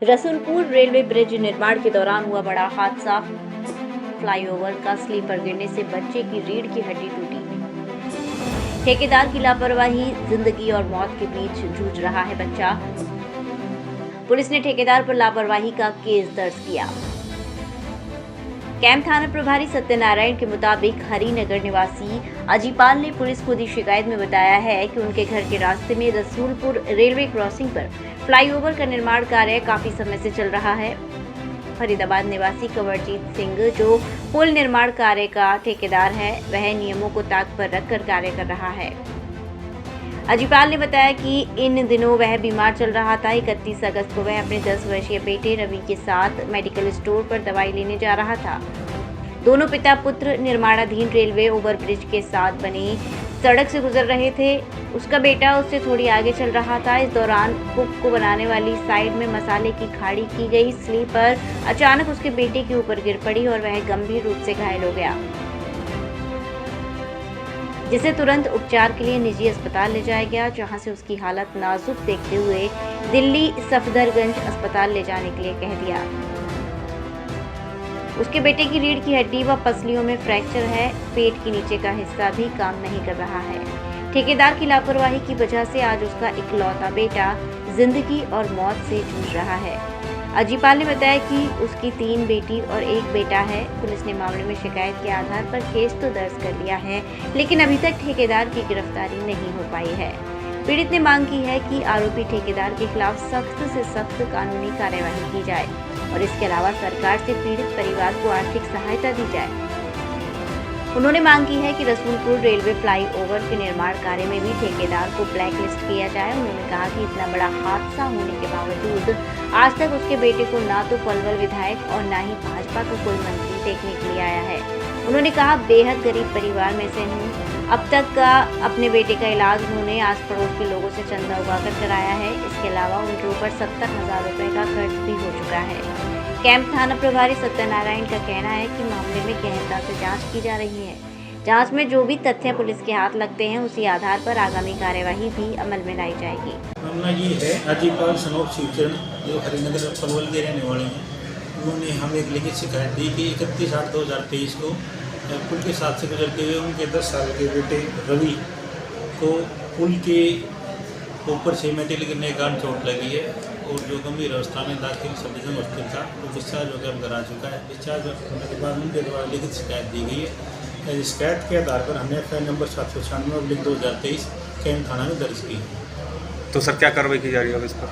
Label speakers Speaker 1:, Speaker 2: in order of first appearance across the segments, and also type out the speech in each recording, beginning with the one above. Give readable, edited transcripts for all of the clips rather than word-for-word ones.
Speaker 1: Rasulpur railway bridge निर्माण के दौरान हुआ बड़ा हादसा। फ्लाईओवर का स्लीपर गिरने से बच्चे की रीढ़ की हड्डी टूटी। ठेकेदार की लापरवाही, जिंदगी और मौत के बीच जूझ रहा है बच्चा। पुलिस ने ठेकेदार पर लापरवाही का केस दर्ज किया। कैंप थाना प्रभारी सत्यनारायण के मुताबिक हरिनगर निवासी अजीपाल ने पुलिस को दी शिकायत में बताया है कि उनके घर के रास्ते में रसूलपुर रेलवे क्रॉसिंग पर फ्लाईओवर का निर्माण कार्य काफी समय से चल रहा है। फरीदाबाद निवासी कंवरजीत सिंह, जो पुल निर्माण कार्य का ठेकेदार है, वह नियमों को ताक पर रखकर कार्य कर रहा है। अजीपाल ने बताया कि इन दिनों वह बीमार चल रहा था। 31 अगस्त को वह अपने 10 वर्षीय बेटे रवि के साथ मेडिकल स्टोर पर दवाई लेने जा रहा था। दोनों पिता पुत्र निर्माणाधीन रेलवे ओवरब्रिज के साथ बनी सड़क से गुजर रहे थे। उसका बेटा उससे थोड़ी आगे चल रहा था। इस दौरान कुक को बनाने वाली साइड में मसाले की खाड़ी की गई स्लीपर अचानक उसके बेटे के ऊपर गिर पड़ी और वह गंभीर रूप से घायल हो गया, जिसे तुरंत उपचार के लिए निजी अस्पताल ले जाया गया, जहां से उसकी हालत नाजुक देखते हुए दिल्ली सफदरगंज अस्पताल ले जाने के लिए कह दिया। उसके बेटे की रीढ़ की हड्डी व पसलियों में फ्रैक्चर है। पेट के नीचे का हिस्सा भी काम नहीं कर रहा है। ठेकेदार की लापरवाही की वजह से आज उसका इकलौता बेटा जिंदगी और मौत से जूझ रहा है। अजीपाल ने बताया कि उसकी 3 बेटी और 1 बेटा है। पुलिस ने मामले में शिकायत के आधार पर केस तो दर्ज कर लिया है, लेकिन अभी तक ठेकेदार की गिरफ्तारी नहीं हो पाई है। पीड़ित ने मांग की है कि आरोपी ठेकेदार के खिलाफ सख्त से सख्त कानूनी कार्यवाही की जाए और इसके अलावा सरकार से पीड़ित परिवार को आर्थिक सहायता दी जाए। उन्होंने मांग की है कि रसूलपुर रेलवे फ्लाईओवर के निर्माण कार्य में भी ठेकेदार को ब्लैकलिस्ट किया जाए। उन्होंने कहा कि इतना बड़ा हादसा होने के बावजूद आज तक उसके बेटे को ना तो पलवल विधायक और ना ही भाजपा का कोई मंत्री देखने के लिए आया है। उन्होंने कहा, बेहद गरीब परिवार में से हूँ। अब तक का अपने बेटे का इलाज उन्होंने आस पड़ोस के लोगों से चंदा उगाकर कराया है। इसके अलावा उनके ऊपर 70,000 रुपए का खर्च भी हो चुका है। कैंप थाना प्रभारी सत्यनारायण का कहना है कि मामले में गहनता से जांच की जा रही है। जांच में जो भी तथ्य पुलिस के हाथ लगते हैं, उसी आधार पर आगामी कार्यवाही भी अमल में लाई जाएगी।
Speaker 2: मामला ये है, अजीपाल सनोप शिवचरण, जो हरिनगर पलवल के रहने वाले हैं, उन्होंने हमें एक लिखित शिकायत दी कि 31/8/2023 को पुल के साथ से गुजरते हुए उनके 10 साल के बेटे रवि को पुल के ऊपर से मेटल गिरने के कारण चोट लगी है और जो गंभीर अवस्था में दाखिल सफदरजंग हॉस्पिटल था, तो डिस्चार्ज होकर अब घर आ चुका है। डिस्चार्ज होने के बाद उनके द्वारा लिखित शिकायत दी गई है। शिकायत के आधार पर हमने FIR नंबर 796/2023 कैंप थाना में दर्ज की है।
Speaker 3: तो सर क्या कार्रवाई की जा रही है अब इस पर?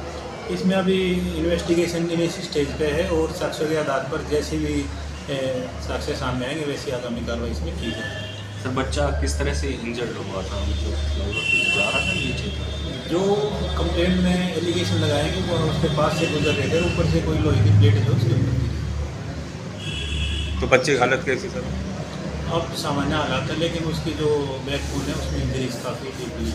Speaker 2: इसमें अभी इन्वेस्टिगेशन इनिशियल स्टेज पे है और साक्ष्यों के आधार पर जैसे भी साक्ष्य सामने आएंगे वैसी आगामी कार्रवाई इसमें की जाएगी।
Speaker 3: सर बच्चा किस तरह से इंजर्ड हुआ था? जा रहा था नीचे था?
Speaker 2: जो कंप्लेंट में एलिगेशन लगाएंगे वो उसके पास से गुजर रहे थे, ऊपर से कोई लोहे की प्लेट है उसके ऊपर।
Speaker 3: तो बच्चे की हालत कैसी सर?
Speaker 2: अब सामान्य हालात है, लेकिन उसकी जो बैकबोन है उसमें इंजरीज काफ़ी ठीक हुई।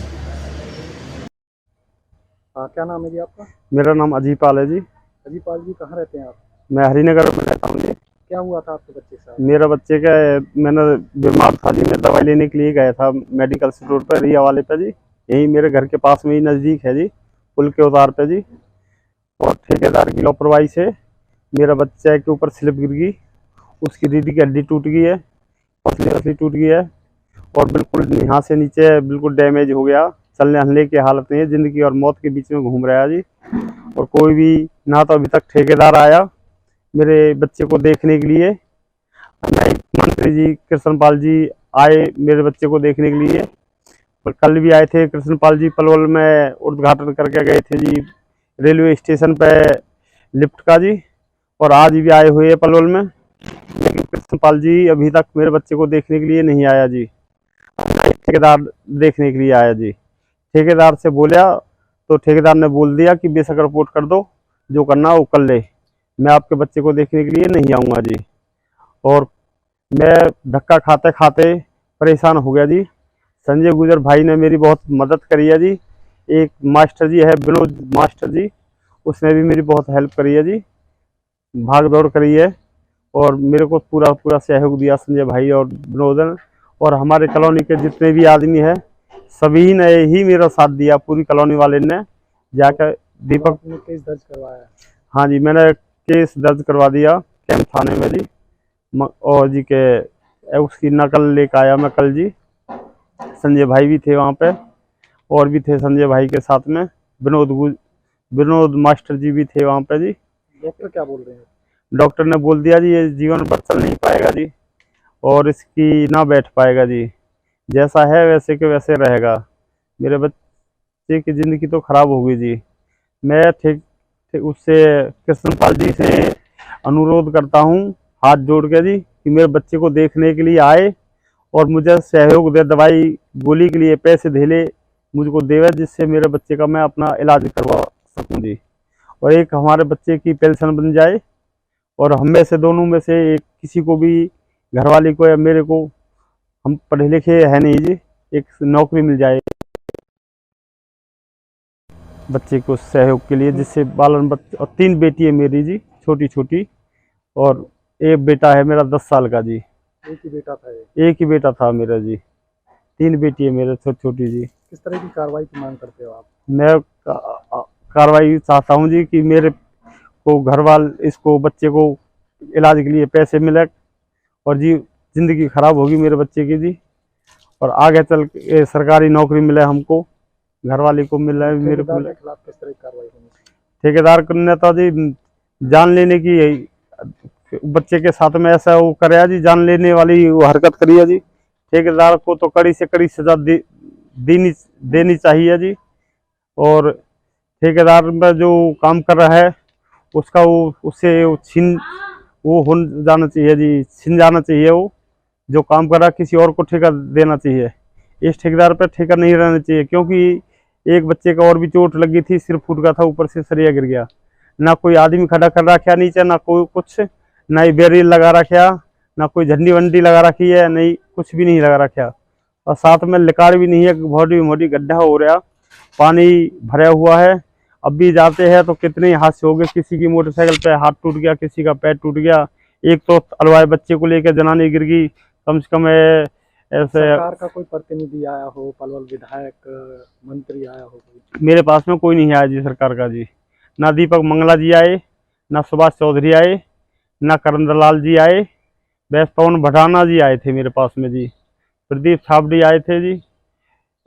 Speaker 4: क्या नाम है जी आपका?
Speaker 5: मेरा नाम अजीपाल है जी।
Speaker 4: अजीपाल जी, कहाँ रहते हैं आप?
Speaker 5: मैं हरिनगर में रहता हूँ जी।
Speaker 4: क्या हुआ था आपके बच्चे के साथ?
Speaker 5: मेरा बच्चे का, मैंने बीमार था जी, मैं दवाई लेने के लिए गया था मेडिकल स्टोर पर, रिया वाले पे जी, यही मेरे घर के पास में ही नज़दीक है जी, पुल के उतार पे जी। और ठेकेदार की लापरवाही से मेरा बच्चे के ऊपर स्लिप गिर गई, उसकी रीढ़ की हड्डी टूट गई है, पसली टूट गई है और बिल्कुल यहाँ से नीचे बिल्कुल डैमेज हो गया। चलने हलने की हालत नहीं है, ज़िंदगी और मौत के बीच में घूम रहा है जी। और कोई भी ना तो अभी तक ठेकेदार आया मेरे बच्चे को देखने के लिए, ना ही मंत्री जी कृष्णपाल जी आए मेरे बच्चे को देखने के लिए। पर कल भी आए थे कृष्णपाल जी, पलवल में उद्घाटन करके गए थे जी रेलवे स्टेशन पे लिफ्ट का जी, और आज भी आए हुए हैं पलवल में, लेकिन कृष्णपाल जी अभी तक मेरे बच्चे को देखने के लिए नहीं आया जी। ठेकेदार देखने के लिए आया जी। ठेकेदार से बोला तो ठेकेदार ने बोल दिया कि बेशक रिपोर्ट कर दो, जो करना वो कर ले, मैं आपके बच्चे को देखने के लिए नहीं आऊँगा जी। और मैं धक्का खाते खाते परेशान हो गया जी। संजय गुजर भाई ने मेरी बहुत मदद करी है जी। एक मास्टर जी है, विनोद मास्टर जी, उसने भी मेरी बहुत हेल्प करी है जी, भाग दौड़ करी है और मेरे को पूरा सहयोग दिया संजय भाई और विनोदन। और हमारे कॉलोनी के जितने भी आदमी हैं सभी ने ही मेरा साथ दिया, पूरी कॉलोनी वाले ने जाकर। दीपक
Speaker 4: ने केस दर्ज करवाया?
Speaker 5: हाँ जी, मैंने केस दर्ज करवा दिया कैंप थाने में जी। और जी के उसकी नकल लेकर आया मैं कल जी। संजय भाई भी थे वहाँ पे, और भी थे संजय भाई के साथ में विनोद मास्टर जी भी थे वहाँ पे जी।
Speaker 4: डॉक्टर क्या बोल रहे हैं?
Speaker 5: डॉक्टर ने बोल दिया जी ये जीवन भर चल नहीं पाएगा जी, और इसकी ना बैठ पाएगा जी, जैसा है वैसे के वैसे रहेगा। मेरे बच्चे की ज़िंदगी तो खराब होगी जी। मैं ठीक उससे कृष्णपाल जी से अनुरोध करता हूँ हाथ जोड़ के जी कि मेरे बच्चे को देखने के लिए आए और मुझे सहयोग दे, दवाई गोली के लिए पैसे धेले मुझको देवे, जिससे मेरे बच्चे का मैं अपना इलाज करवा सकूँ जी, और एक हमारे बच्चे की पेंशन बन जाए, और हम में से दोनों में से एक किसी को भी, घरवाली को या मेरे को, हम पढ़े लिखे है नहीं जी, एक नौकरी मिल जाए बच्चे को सहयोग के लिए, जिससे बालन बच्चे। और 3 बेटी है मेरी जी, छोटी छोटी, और एक बेटा है मेरा 10 साल का जी।
Speaker 4: एक ही बेटा था ये।
Speaker 5: एक ही बेटा था मेरा जी, 3 बेटी है मेरे छोटी छोटी जी।
Speaker 4: किस तरह की कार्रवाई की मांग करते हो आप?
Speaker 5: मैं कार्रवाई चाहता हूँ जी कि मेरे को इसको बच्चे को इलाज के लिए पैसे मिले, और जी ज़िंदगी खराब होगी मेरे बच्चे की जी, और आगे चल के सरकारी नौकरी मिले हमको, घरवाली को मिले, मेरे को
Speaker 4: ठेकेदार
Speaker 5: मिले।
Speaker 4: के खिलाफ किस तरह की कार्रवाई होनी चाहिए?
Speaker 5: ठेकेदार ने तो जी जान लेने की बच्चे के साथ में ऐसा वो कराया जी, जान लेने वाली वो हरकत करी है जी। ठेकेदार को तो कड़ी से कड़ी सजा देनी चाहिए जी, और ठेकेदार में जो काम कर रहा है उसका उससे वो हो जाना चाहिए जी, छिन जाना चाहिए। वो जो काम कर रहा है किसी और को ठेका देना चाहिए, इस ठेकेदार पर ठेका नहीं रहना चाहिए, क्योंकि एक बच्चे का और भी चोट लगी थी, सिर फूट गया था, ऊपर से सरिया गिर गया। ना कोई आदमी खड़ा कर रखा नीचे, ना कोई कुछ, ना ही बैरियर लगा रखा, ना कोई झंडी वंडी लगा रखी है, नहीं कुछ भी नहीं लगा रखा, और साथ में लिकार भी नहीं है, बहुत मोटी गड्ढा हो रहा, पानी भरा हुआ है। अब भी जाते हैं तो कितने हादसे हो गए, किसी की मोटरसाइकिल पे हाथ टूट गया, किसी का पैर टूट गया, एक तो अलवाए बच्चे को लेकर जनानी गिर गई। कम से कम ऐसे
Speaker 4: सरकार का कोई प्रतिनिधि आया हो, पलवल विधायक मंत्री आया हो कोई?
Speaker 5: मेरे पास में कोई नहीं आया जी सरकार का जी। ना दीपक मंगला जी आए, ना सुभाष चौधरी आए, ना करंदलाल जी आए, बस पवन भटाना जी आए थे मेरे पास में जी, प्रदीप छाबड़ी आए थे जी,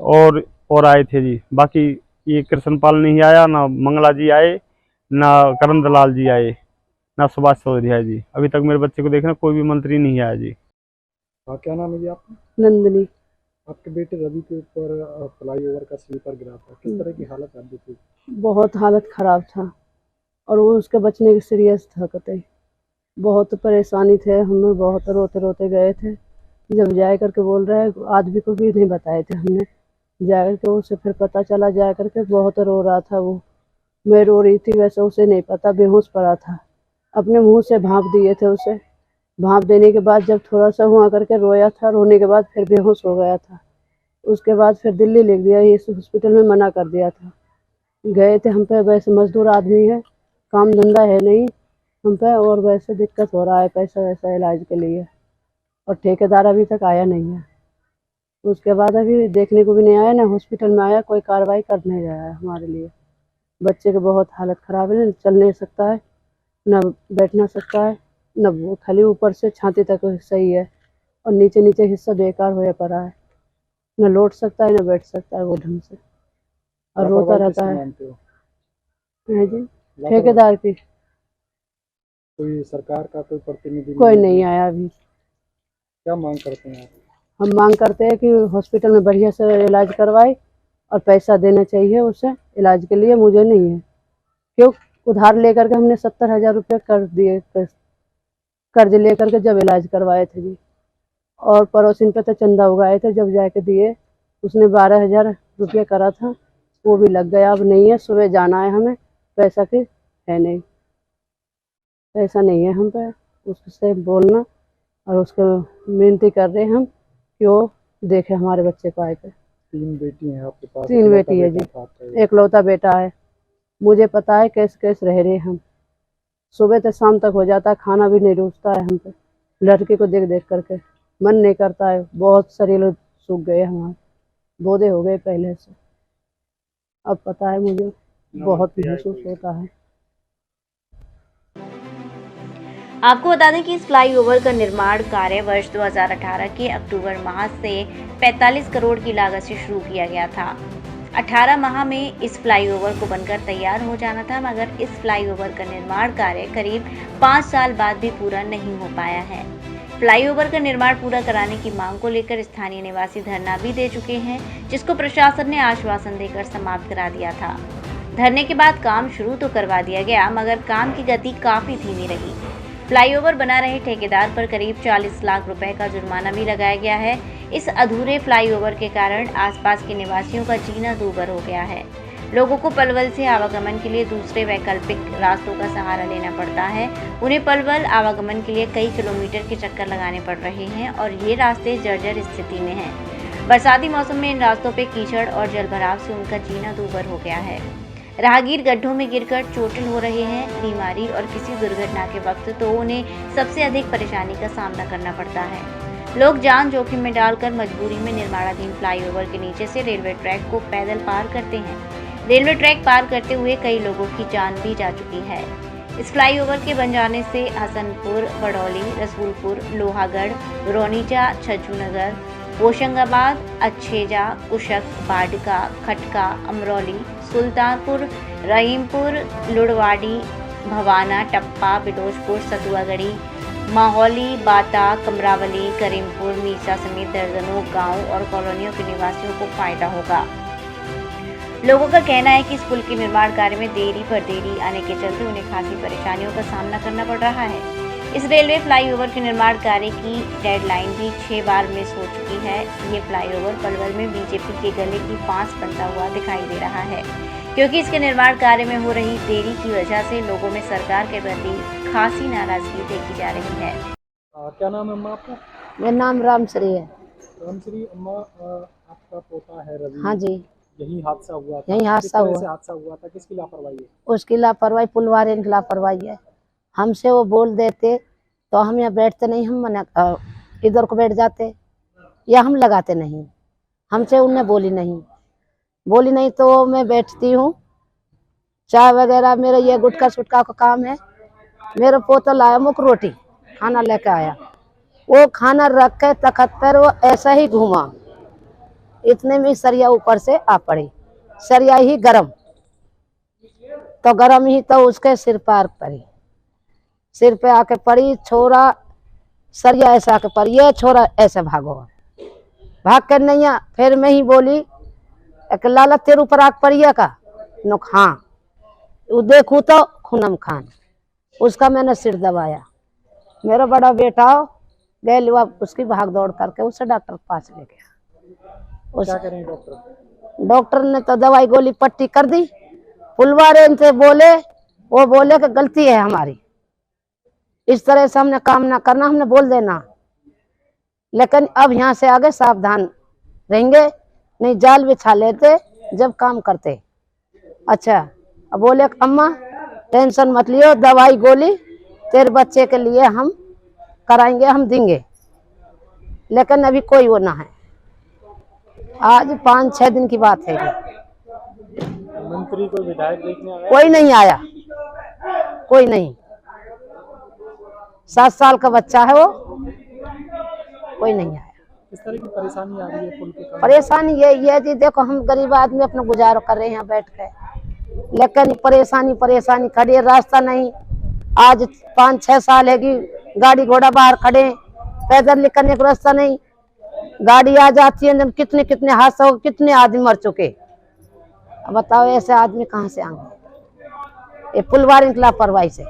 Speaker 5: और आए थे जी। बाकी ये कृष्णपाल नहीं आया, ना मंगला जी आए, ना करंदलाल जी आए, ना सुभाष चौधरी आए जी। अभी तक मेरे बच्चे को देखने कोई भी मंत्री नहीं आया जी।
Speaker 4: हाँ, क्या नाम है जी आपका?
Speaker 6: नंदनी।
Speaker 4: आपके बेटे रवि के ऊपर फ्लाईओवर का स्लीपर गिरा था, किस तरह की हालत आपकी थी?
Speaker 6: बहुत हालत ख़राब था, और वो उसके बचने की सीरियस था कतई। बहुत परेशानी थे, हमें बहुत रोते रोते गए थे। जब जाए करके बोल रहे हैं, आदमी को भी नहीं बताए थे हमने, जा करके उसे फिर पता चला, जा करके बहुत रो रहा था वो। मैं रो रही थी, वैसे उसे नहीं पता, बेहोश पड़ा था। अपने मुंह से भाप दिए थे उसे, भाप देने के बाद जब थोड़ा सा हुआ करके रोया था, रोने के बाद फिर बेहोश हो गया था। उसके बाद फिर दिल्ली ले गया, इस हॉस्पिटल में मना कर दिया था। गए थे हम पे, वैसे मजदूर आदमी है, काम धंधा है नहीं हम पे, और वैसे दिक्कत हो रहा है पैसा वैसा इलाज के लिए, और ठेकेदार अभी तक आया नहीं है। उसके बाद अभी देखने को भी नहीं आया, ना हॉस्पिटल में आया, कोई कार्रवाई कर नहीं रहा है हमारे लिए। बच्चे की बहुत हालत ख़राब है, न चल नहीं सकता है, न बैठ ना सकता है, न वो खाली ऊपर से छाती तक सही है, और नीचे नीचे हिस्सा बेकार होया पड़ा है, न लौट सकता है न बैठ सकता है वो ढंग से, और रोता
Speaker 4: लापरवाही
Speaker 6: रहता
Speaker 4: किसकी
Speaker 6: है।
Speaker 4: मानते हो?
Speaker 6: है जी,
Speaker 4: लापरवाही?
Speaker 6: ठेकेदार की।
Speaker 4: कोई सरकार का कोई प्रतिनिधि
Speaker 6: कोई नहीं आया अभी।
Speaker 4: क्या मांग करते हैं आप?
Speaker 6: हम मांग करते हैं कि हॉस्पिटल में बढ़िया से इलाज करवाए, और पैसा देना चाहिए उसे इलाज के लिए। मुझे नहीं है, क्यों उधार लेकर के हमने 70,000 रुपये कर दिए, कर्ज लेकर के जब इलाज करवाए थे जी, और पड़ोसिन पे तो चंदा उगाए थे, जब जाके दिए उसने 12,000 रुपये करा था, वो भी लग गया। अब नहीं है, सुबह जाना है हमें, पैसा की है नहीं, पैसा नहीं है हम पे। उससे बोलना और उसको विनती कर रहे हैं हम कि वो देखे हमारे बच्चे को आए पे।
Speaker 4: 3 बेटी हैं आपके पास?
Speaker 6: 3 बेटी है जी, एकलौता बेटा है। मुझे पता है कैसे कैसे रह रहे हम, सुबह से शाम तक हो जाता है, खाना भी नहीं रुचता है हम पे, लड़के को देख देख करके मन नहीं करता है। बहुत शरीर सूख गए हमारे, बोधे हो गए पहले से। अब पता है मुझे, बहुत महसूस होता है।
Speaker 1: आपको बता दें कि इस फ्लाईओवर का निर्माण कार्य वर्ष 2018 के अक्टूबर माह से 45 करोड़ की लागत से शुरू किया गया था। 18 माह में इस फ्लाईओवर को बनकर तैयार हो जाना था, मगर इस फ्लाईओवर का निर्माण कार्य करीब 5 साल बाद भी पूरा नहीं हो पाया है। फ्लाईओवर का निर्माण पूरा कराने की मांग को लेकर स्थानीय निवासी धरना भी दे चुके हैं, जिसको प्रशासन ने आश्वासन देकर समाप्त करा दिया था। धरने के बाद काम शुरू तो करवा दिया गया, मगर काम की गति काफी धीमी रही। फ्लाईओवर बना रहे ठेकेदार पर करीब 40 लाख रुपए का जुर्माना भी लगाया गया है। इस अधूरे फ्लाईओवर के कारण आसपास के निवासियों का जीना दूभर हो गया है। लोगों को पलवल से आवागमन के लिए दूसरे वैकल्पिक रास्तों का सहारा लेना पड़ता है। उन्हें पलवल आवागमन के लिए कई किलोमीटर के चक्कर लगाने पड़ रहे हैं और ये रास्ते जर्जर स्थिति में हैं। बरसाती मौसम में इन रास्तों पे कीचड़ और जलभराव से उनका जीना दूभर हो गया है। राहगीर गड्ढों में गिरकर चोटिल हो रहे हैं। बीमारी और किसी दुर्घटना के वक्त तो उन्हें सबसे अधिक परेशानी का सामना करना पड़ता है। लोग जान जोखिम में डालकर मजबूरी में निर्माणाधीन फ्लाईओवर के नीचे से रेलवे ट्रैक को पैदल पार करते हैं। रेलवे ट्रैक पार करते हुए कई लोगों की जान भी जा चुकी है। इस फ्लाईओवर के बन जाने से हसनपुर, बड़ौली, रसूलपुर, लोहागढ़, रोनीचा, छज्जूनगर, होशंगाबाद, अच्छेजा, कुशक, बाडका, खटका, अमरौली, सुल्तानपुर, रहीमपुर, लुड़वाड़ी, भवाना, टप्पा, बिडोजपुर, सतुआगढ़ी, माहौली, बाता, कमरावली, करीमपुर, मीसा समेत दर्जनों गांव और कॉलोनियों के निवासियों को फायदा होगा। लोगों का कहना है कि इस पुल के निर्माण कार्य में देरी पर देरी आने के चलते उन्हें खासी परेशानियों का सामना करना पड़ रहा है। इस रेलवे फ्लाईओवर के निर्माण कार्य की डेडलाइन भी 6 बार मिस हो चुकी है। ये फ्लाईओवर पलवल में बीजेपी के गले की फांस बनता हुआ दिखाई दे रहा है, क्योंकि इसके निर्माण कार्य में हो रही देरी की वजह से लोगों में सरकार के प्रति खासी नाराजगी देखी जा रही है।
Speaker 4: क्या नाम है अम्मा आपका?
Speaker 6: मेरा नाम रामश्री है।
Speaker 4: रामश्री अम्मा, आपका पोता है रवि।
Speaker 6: हाँ जी,
Speaker 4: यही हादसा हुआ था।
Speaker 6: यही हादसा
Speaker 4: किस तरह
Speaker 6: हुआ।
Speaker 4: से हादसा हुआ था? किसकी लापरवाही है?
Speaker 6: उसकी लापरवाही, पुल वाले की लापरवाही है। हमसे वो बोल देते तो हम यहाँ बैठते नहीं, हम मना इधर को बैठ जाते या हम लगाते नहीं। हमसे उनने बोली नहीं तो मैं बैठती हूँ। चाय वगैरह, मेरा ये गुटखा सुटका का काम है। मेरा पोता लाया मुख रोटी खाना लेके आया, वो खाना रख के तखत पर वो ऐसा ही घूमा, इतने में सरिया ऊपर से आ पड़ी। सरिया ही गरम ही तो उसके सिर पर पड़ी, सिर पे आके पड़ी। छोरा सरिया ऐसा आके पड़ी, ये छोरा ऐसे भाग कर नहीं आ। फिर मैं ही बोली, लाला तेरे ऊपर आग पड़ी है का? नुक हाँ। वो देखू तो खूनम खान, उसका मैंने सिर दबाया। मेरा बड़ा बेटा गए लिवा, उसकी भाग दौड़ करके उसे डॉक्टर के पास ले गया।
Speaker 4: क्या करें डॉक्टर?
Speaker 6: डॉक्टर ने तो दवाई गोली पट्टी कर दी। पुलवारे इनसे बोले, वो बोले कि गलती है हमारी, इस तरह से हमने काम ना करना, हमने बोल देना। लेकिन अब यहाँ से आगे सावधान रहेंगे, नहीं जाल बिछा लेते जब काम करते। अच्छा, अब बोले अम्मा टेंशन मत लियो, दवाई गोली तेरे बच्चे के लिए हम कराएंगे, हम देंगे। लेकिन अभी कोई वो ना है। आज 5-6 दिन की बात है।
Speaker 4: मंत्री कोई विधायक देखने आया?
Speaker 6: कोई नहीं आया, कोई नहीं। 7 साल का बच्चा है वो, कोई नहीं आया।
Speaker 4: किस तरह की परेशानी आ रही है पुल के कारण?
Speaker 6: परेशानी ये जी, देखो हम गरीब आदमी अपना गुजारा कर रहे हैं यहाँ बैठ के, लेकिन परेशानी खड़ी है, रास्ता नहीं। आज 5-6 साल है कि गाड़ी घोड़ा बाहर खड़े, पैदल निकलने का रास्ता नहीं। गाड़ी आ जाती है, कितने हादसा हो, कितने आदमी मर चुके। अब बताओ ऐसे आदमी कहाँ से आएंगे? ये पुल वाले की लापरवाही से।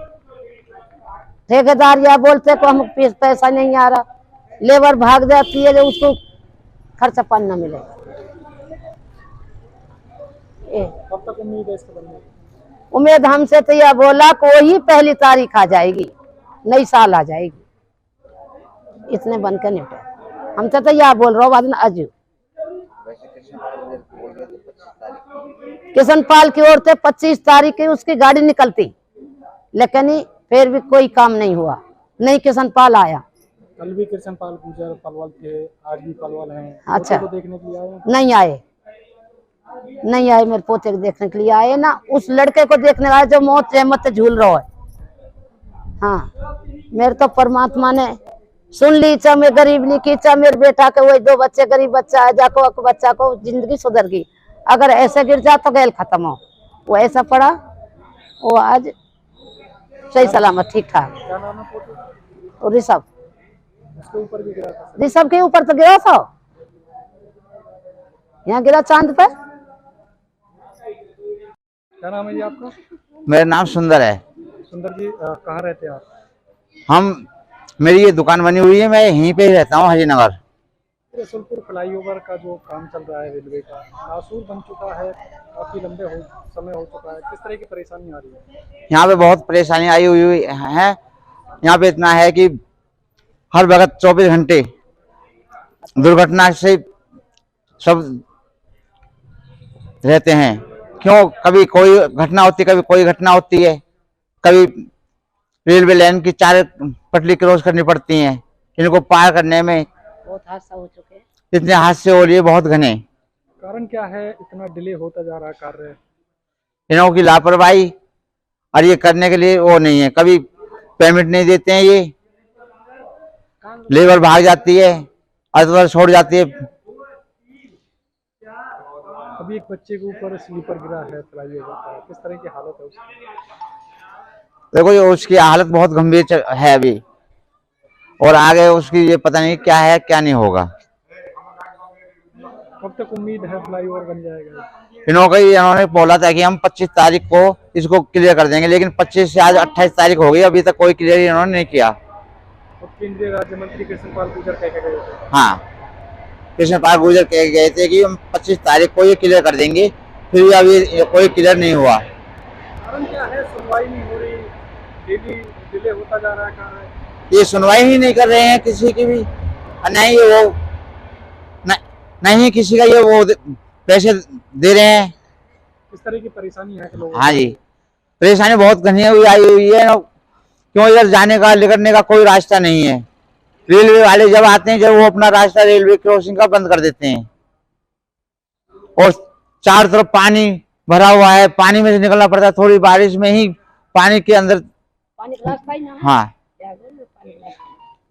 Speaker 6: ठेकेदार या बोलते को हम पैसा नहीं आ रहा, लेबर भाग जाती है जो उसको खर्चा पानी न मिले।
Speaker 4: कब तक उम्मीद है इसके बनने की?
Speaker 6: उम्मीद हमसे तो यह बोला कि वही 1 तारीख आ जाएगी, नई साल आ जाएगी, इतने बन के निपटे। हमसे तो यह बोल रहा हूँ अजू किशन पाल की ओर से 25 तारीख की उसकी गाड़ी निकलती, लेकिन फिर भी कोई काम नहीं हुआ, नहीं किशन पाल आया।
Speaker 4: कल भी किशन पाल गुजर पलवल थे, आज भी पलवल हैं।
Speaker 6: अच्छा,
Speaker 4: तो देखने के लिए आए?
Speaker 6: नहीं आए, मेरे पोते को देखने के लिए आए ना, उस लड़के को देखने आए जो मौत जहमत झूल रहा है।
Speaker 7: हाँ मेरे तो परमात्मा ने सुन ली चा, मैं गरीब नहीं की चा, मेरे बेटा के वही 2 बच्चे गरीब बच्चा है, जाको अक बच्चा को जिंदगी सुधर गई। अगर ऐसे गिर जा तो गैल खत्म हो। वो ऐसा पड़ा, वो आज सही सलामत ठीक ठाक।
Speaker 4: क्या नाम है पोते?
Speaker 7: और ऋषभ,
Speaker 4: उसके ऊपर भी गिरा था।
Speaker 7: ऋषभ के ऊपर तो गिरा था, यहाँ गिरा चांद पर।
Speaker 4: क्या नाम है ये आपका?
Speaker 8: मेरा नाम सुंदर है।
Speaker 4: सुंदर जी कहाँ रहते हैं आप?
Speaker 8: मेरी ये दुकान बनी हुई है, मैं यहीं पे ही रहता हूँ, हरिनगर।
Speaker 4: रसुलपुर फ्लाईओवर का जो काम चल रहा है रेलवे का, नासूर बन चुका है, काफी लंबे समय हो चुका है, किस तरह की परेशानी आ रही है?
Speaker 8: यहाँ पे बहुत परेशानी आई हुई है। यहाँ पे इतना है कि हर वक्त 24 घंटे दुर्घटना से सब रहते हैं। क्यों, कभी कोई घटना होती है, कभी कोई घटना होती है, कभी रेलवे लाइन की 4 पटरी क्रॉस करनी पड़ती हैं। इनको पार करने में
Speaker 7: बहुत हादसा हो चुके हैं,
Speaker 8: इतने हादसे हो रही है, बहुत घने।
Speaker 4: कारण क्या है इतना डिले होता जा रहा है कार्य?
Speaker 8: इन्हों की लापरवाही, और ये करने के लिए वो नहीं है, कभी पेमेंट नहीं देते हैं, ये लेबर भाग जाती है, अधवर छोड़ जाती है।
Speaker 4: अभी एक बच्चे के ऊपर स्लीपर गिरा है फ्लाईओवर का, किस तरह की हालत है उसकी?
Speaker 8: देखो ये उसकी हालत बहुत गंभीर है अभी, और आगे उसकी ये पता नहीं क्या है क्या नहीं होगा।
Speaker 4: कब तक उम्मीद है फ्लाईओवर बन जाएगा?
Speaker 8: इन्होंने बोला था कि हम 25 तारीख को इसको क्लियर कर देंगे, लेकिन 25 से आज 28 तारीख हो गई, अभी तक कोई क्लियर इन्होंने नहीं किया।
Speaker 4: और केंद्रीय राज्य मंत्री कृष्णपाल गुर्जर कह के गए थे।
Speaker 8: हाँ, कृष्णपाल गुर्जर कह गए थे कि हम 25 तारीख को ये क्लियर कर देंगे, फिर भी अभी कोई क्लियर नहीं हुआ।
Speaker 4: कारण क्या है, सुनवाई नहीं हो रही, डेली डिले होता जा रहा है कार्य?
Speaker 8: ये सुनवाई ही नहीं कर रहे हैं किसी की भी, और नहीं वो नहीं किसी का ये वो पैसे दे रहे हैं।
Speaker 4: किस तरह की परेशानी है लोगों को?
Speaker 8: हाँ जी, परेशानी बहुत घनी हुई आई हुई है, क्यों इधर जाने का निकलने का कोई रास्ता नहीं है। रेलवे वाले जब आते हैं, जब वो अपना रास्ता रेलवे क्रॉसिंग का बंद कर देते हैं, और चारों तरफ पानी भरा हुआ है, पानी में से निकलना पड़ता है, थोड़ी बारिश में ही पानी के अंदर।
Speaker 7: पानी का रास्ता ही ना है।
Speaker 8: हाँ,
Speaker 7: क्या बोलूं, पानी का रास्ता।